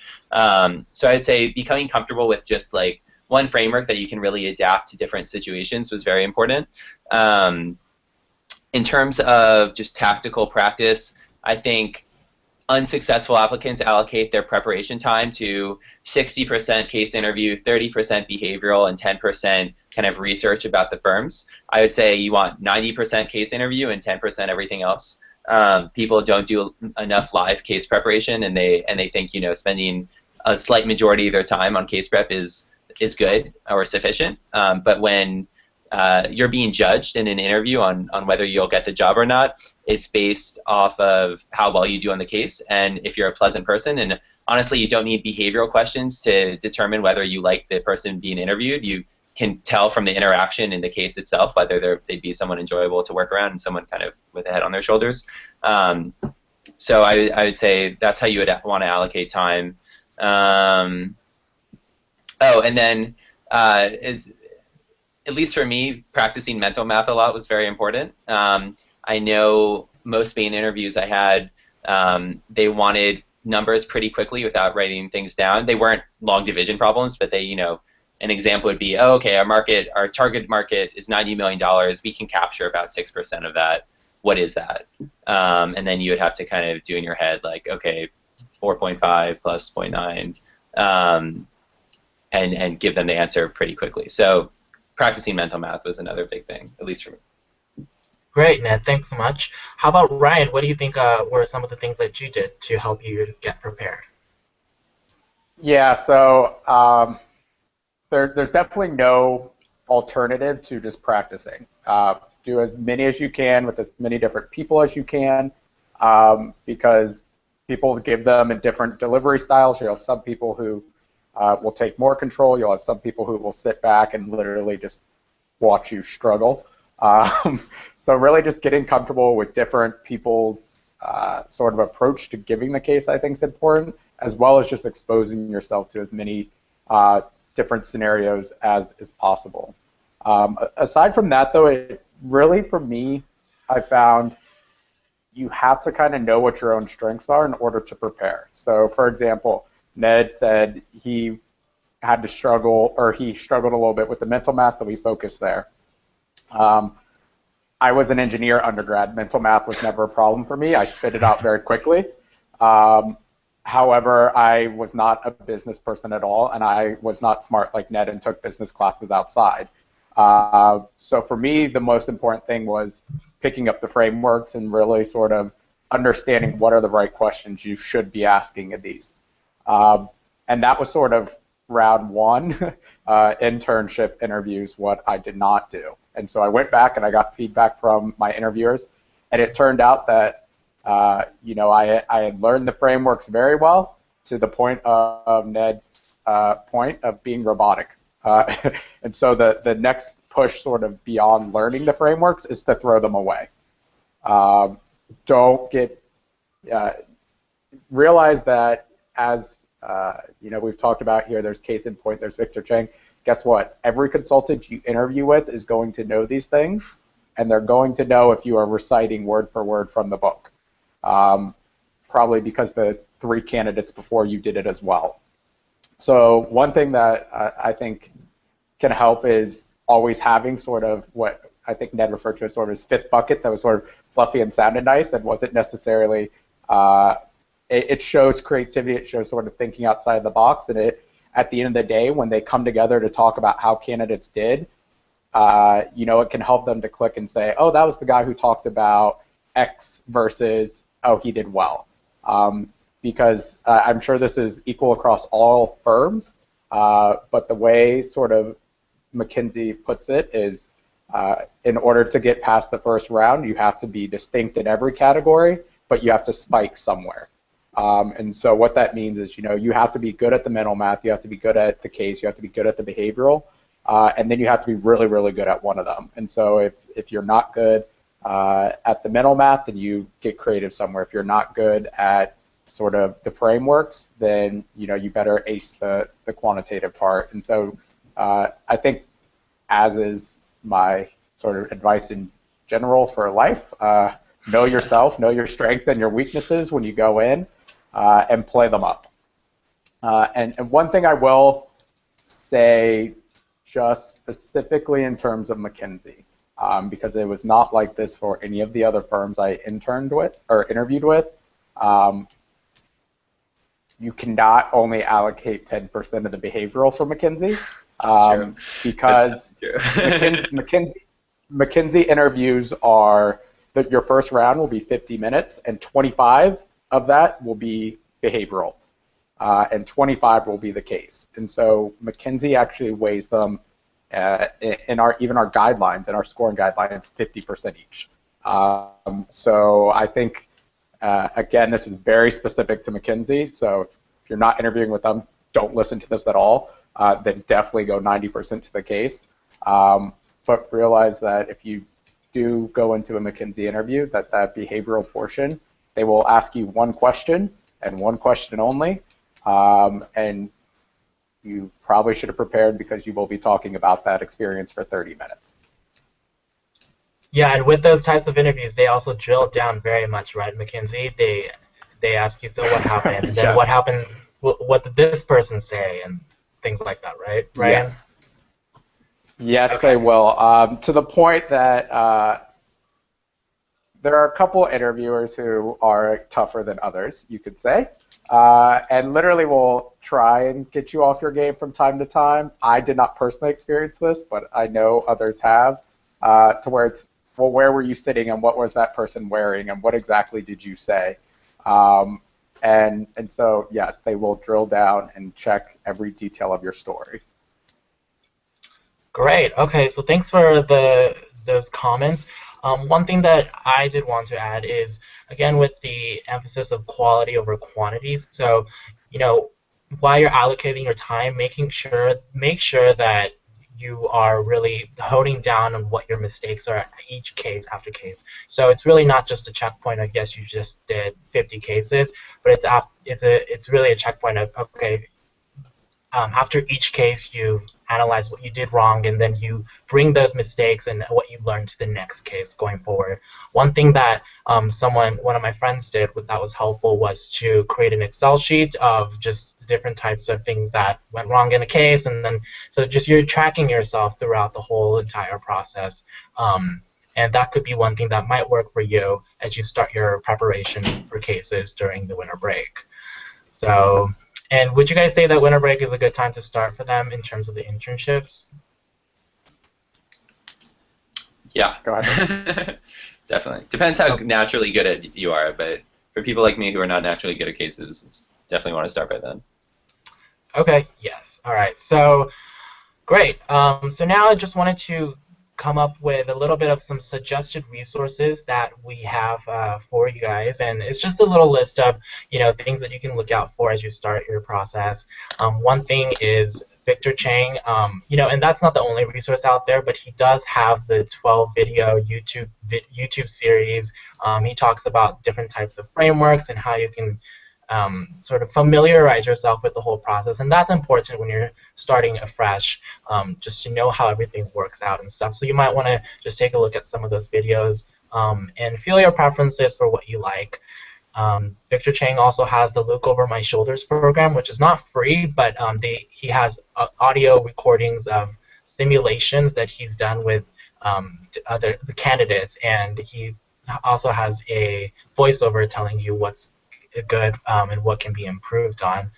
So I'd say becoming comfortable with just like one framework that you can really adapt to different situations was very important. In terms of just tactical practice, I think unsuccessful applicants allocate their preparation time to 60% case interview, 30% behavioral, and 10% kind of research about the firms. I would say you want 90% case interview and 10% everything else. People don't do enough live case preparation, and they think spending a slight majority of their time on case prep is good or sufficient. But when you're being judged in an interview on whether you'll get the job or not, it's based off of how well you do on the case. And if you're a pleasant person, and honestly, you don't need behavioral questions to determine whether you like the person being interviewed. You can tell from the interaction in the case itself whether they'd be someone enjoyable to work around and someone kind of with a head on their shoulders. So I would say that's how you would want to allocate time. Oh, and then at least for me, practicing mental math a lot was very important. I know most Bain interviews I had, they wanted numbers pretty quickly without writing things down. They weren't long division problems, but they, you know, an example would be, oh, okay, our target market is $90 million. We can capture about 6% of that. What is that? And then you would have to kind of do in your head, like, okay, 4.5 plus 0.9, and give them the answer pretty quickly. So practicing mental math was another big thing, at least for me. Great, Ned. Thanks so much. How about Ryan? What do you think were some of the things that you did to help you get prepared? Yeah, so there's definitely no alternative to just practicing. Do as many as you can with as many different people as you can, because people give them in different delivery styles. You'll have some people who will take more control. You'll have some people who will sit back and literally just watch you struggle. So really just getting comfortable with different people's sort of approach to giving the case, I think, is important, as well as just exposing yourself to as many different scenarios as is possible. Aside from that, though, it really, for me, I found you have to kind of know what your own strengths are in order to prepare. So, for example, Ned said he had to struggle, or he struggled a little bit with the mental math, so we focused there. I was an engineer undergrad. Mental math was never a problem for me. I spit it out very quickly. However, I was not a business person at all, and I was not smart like Ned and took business classes outside. So for me, the most important thing was picking up the frameworks and really sort of understanding what are the right questions you should be asking in these. And that was sort of round one, internship interviews, what I did not do. And so I went back and I got feedback from my interviewers, and it turned out that you know, I had learned the frameworks very well, to the point of Ned's point of being robotic. And so the next push sort of beyond learning the frameworks is to throw them away. Don't get, realize that as, you know, we've talked about here, there's case in point, there's Victor Cheng. Guess what? Every consultant you interview with is going to know these things, and they're going to know if you are reciting word for word from the book. Probably because the 3 candidates before you did it as well. So one thing that I think can help is always having sort of what I think Ned referred to as sort of his fifth bucket that was sort of fluffy and sounded nice and wasn't necessarily, it shows creativity, it shows sort of thinking outside the box, and it, at the end of the day, when they come together to talk about how candidates did, you know, it can help them to click and say, oh, that was the guy who talked about X versus, oh, he did well. Because I'm sure this is equal across all firms, but the way sort of McKinsey puts it is, in order to get past the first round, you have to be distinct in every category, but you have to spike somewhere. And so what that means is, you know, you have to be good at the mental math, you have to be good at the case, you have to be good at the behavioral, and then you have to be really, really good at one of them. And so if you're not good at the mental math, then you get creative somewhere. If you're not good at sort of the frameworks, then, you know, you better ace the quantitative part. And so I think, as is my sort of advice in general for life, know yourself, know your strengths and your weaknesses when you go in, and play them up. And one thing I will say, just specifically in terms of McKinsey, because it was not like this for any of the other firms I interned with or interviewed with, you cannot only allocate 10% of the behavioral for McKinsey, because McKinsey interviews are that your first round will be 50 minutes, and 25 of that will be behavioral, and 25 will be the case. And so McKinsey actually weighs them in even our guidelines, in our scoring guidelines, 50% each. So I think, again, this is very specific to McKinsey. So if you're not interviewing with them, don't listen to this at all. Then definitely go 90% to the case. But realize that if you do go into a McKinsey interview, that behavioral portion, they will ask you one question and one question only. And you probably should have prepared because you will be talking about that experience for 30 minutes. Yeah, and with those types of interviews, they also drill down very much, right? McKinsey, they ask you, so what happened? And then Yes. what happened? What did this person say? And things like that, right, Ryan? Yes. Yes, Okay. they will. To the point that there are a couple interviewers who are tougher than others, you could say, and literally will try and get you off your game from time to time. I did not personally experience this, but I know others have, to where it's, well, where were you sitting and what was that person wearing and what exactly did you say? And so, yes, they will drill down and check every detail of your story. Great. Okay, so thanks for those comments. One thing that I did want to add is, again, with the emphasis of quality over quantity. So, while you're allocating your time, make sure that you are really honing down on what your mistakes are each case after case. So it's really not just a checkpoint. I guess you just did 50 cases, but it's really a checkpoint of, okay, after each case, you analyze what you did wrong, and then you bring those mistakes and what you learned to the next case going forward. One thing that one of my friends did that was helpful was to create an Excel sheet of just different types of things that went wrong in a case, and then so just you're tracking yourself throughout the whole entire process. And that could be one thing that might work for you as you start your preparation for cases during the winter break. So. And would you guys say that winter break is a good time to start for them in terms of the internships? Yeah. Go ahead. Definitely. Depends how naturally good at you are, but for people like me who are not naturally good at cases, it's definitely want to start by then. Okay, yes. All right. So great. So now I just wanted to come up with a little bit of some suggested resources that we have for you guys, and it's just a little list of things that you can look out for as you start your process. One thing is Victor Chang, and that's not the only resource out there, but he does have the 12 video YouTube series. He talks about different types of frameworks and how you can sort of familiarize yourself with the whole process, and that's important when you're starting afresh, just to know how everything works out and stuff. So you might want to just take a look at some of those videos and feel your preferences for what you like. Victor Chang also has the Look Over My Shoulders program, which is not free, but he has audio recordings of simulations that he's done with the candidates, and he also has a voiceover telling you what's good and what can be improved on.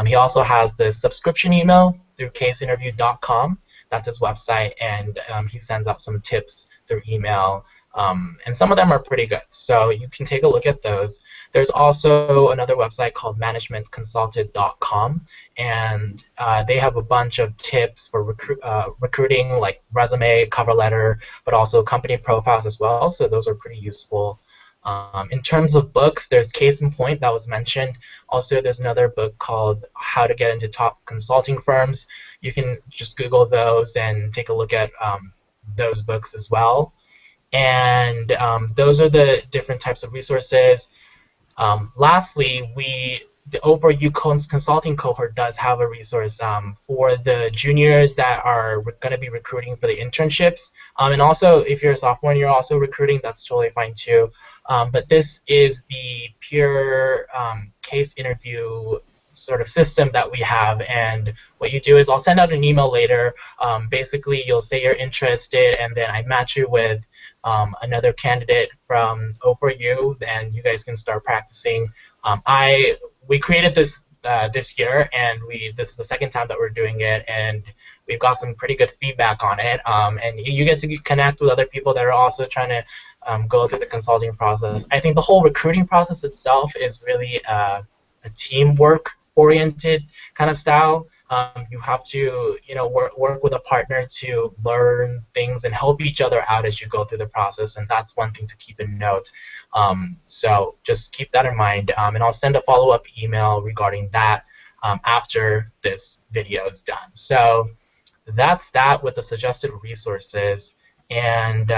He also has the subscription email through caseinterview.com. That's his website, and he sends out some tips through email, and some of them are pretty good. So you can take a look at those. There's also another website called managementconsulted.com, and they have a bunch of tips for recruiting, like resume, cover letter, but also company profiles as well. So those are pretty useful. In terms of books, there's Case in Point that was mentioned. Also, there's another book called How to Get into Top Consulting Firms. You can just Google those and take a look at those books as well. And those are the different types of resources. Lastly, the O4U consulting cohort does have a resource for the juniors that are going to be recruiting for the internships. And also, if you're a sophomore and you're also recruiting, that's totally fine too. But this is the pure case interview sort of system that we have. And what you do is I'll send out an email later. Basically, you'll say you're interested, and then I match you with another candidate from O4U, and you guys can start practicing. We created this this year, and this is the second time that we're doing it, and we've got some pretty good feedback on it. And you get to connect with other people that are also trying to go through the consulting process. I think the whole recruiting process itself is really a teamwork-oriented kind of style. You have to, work with a partner to learn things and help each other out as you go through the process, and that's one thing to keep in note. So just keep that in mind, and I'll send a follow-up email regarding that. after this video is done. So that's that with the suggested resources. And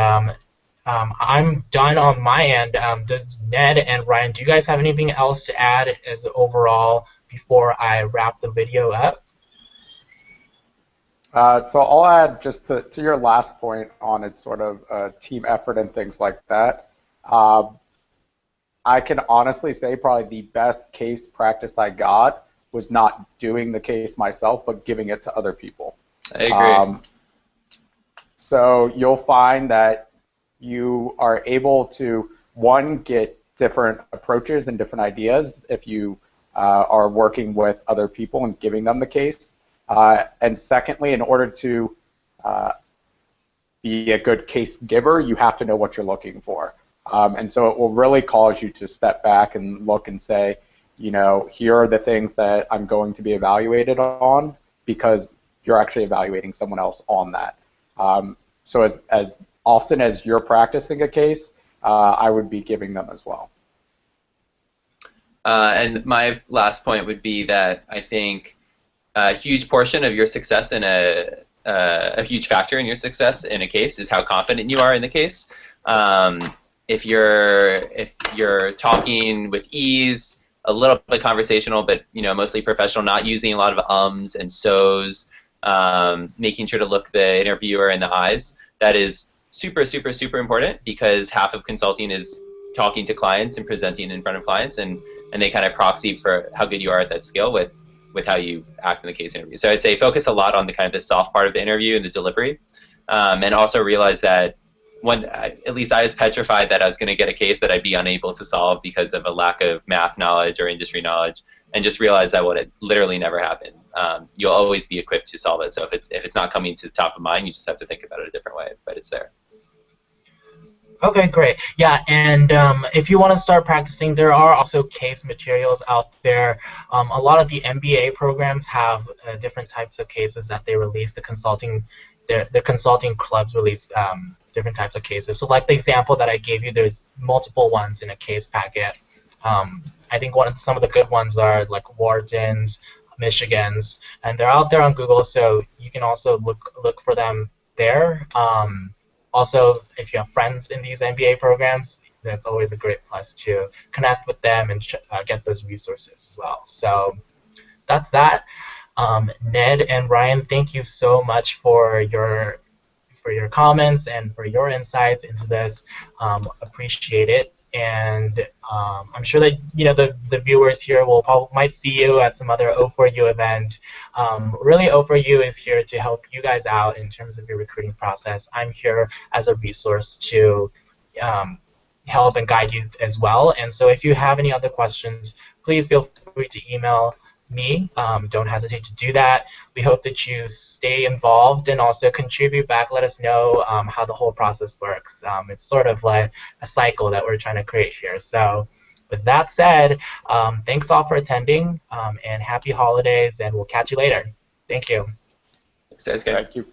I'm done on my end. Does Ned and Ryan, do you guys have anything else to add as overall before I wrap the video up? So I'll add just to your last point on its sort of team effort and things like that. I can honestly say probably the best case practice I got was not doing the case myself, but giving it to other people. I agree. So you'll find that you are able to, one, get different approaches and different ideas if you are working with other people and giving them the case. And secondly, in order to be a good case giver, you have to know what you're looking for. And so it will really cause you to step back and look and say, you know, here are the things that I'm going to be evaluated on, because you're actually evaluating someone else on that. So as often as you're practicing a case, I would be giving them as well. And my last point would be that I think a huge portion of your success in a huge factor in your success in a case is how confident you are in the case. If you're talking with ease, a little bit conversational, but mostly professional, not using a lot of ums and so's, making sure to look the interviewer in the eyes, that is super, super, super important, because half of consulting is talking to clients and presenting in front of clients, and they kind of proxy for how good you are at that skill with how you act in the case interview. So I'd say focus a lot on the kind of the soft part of the interview and the delivery, and also realize that at least I was petrified that I was going to get a case that I'd be unable to solve because of a lack of math knowledge or industry knowledge, and just realize that would literally never happen. You'll always be equipped to solve it. So if it's not coming to the top of mind, you just have to think about it a different way, but it's there. Okay, great. Yeah, and if you want to start practicing, there are also case materials out there. A lot of the MBA programs have different types of cases that they release. The consulting clubs release different types of cases. So like the example that I gave you, there's multiple ones in a case packet. I think some of the good ones are like Wharton's, Michigan's, and they're out there on Google, so you can also look for them there. Also, if you have friends in these MBA programs, that's always a great plus to connect with them and get those resources as well. So that's that. Ned and Ryan, thank you so much for your comments and for your insights into this. Appreciate it. And I'm sure that the viewers here might see you at some other O4U event. Really, O4U is here to help you guys out in terms of your recruiting process. I'm here as a resource to help and guide you as well. And so if you have any other questions, please feel free to email me. Don't hesitate to do that. We hope that you stay involved and also contribute back. Let us know how the whole process works. It's sort of like a cycle that we're trying to create here. So with that said, thanks all for attending, and happy holidays, and we'll catch you later. Thank you. Sounds good. Thank you.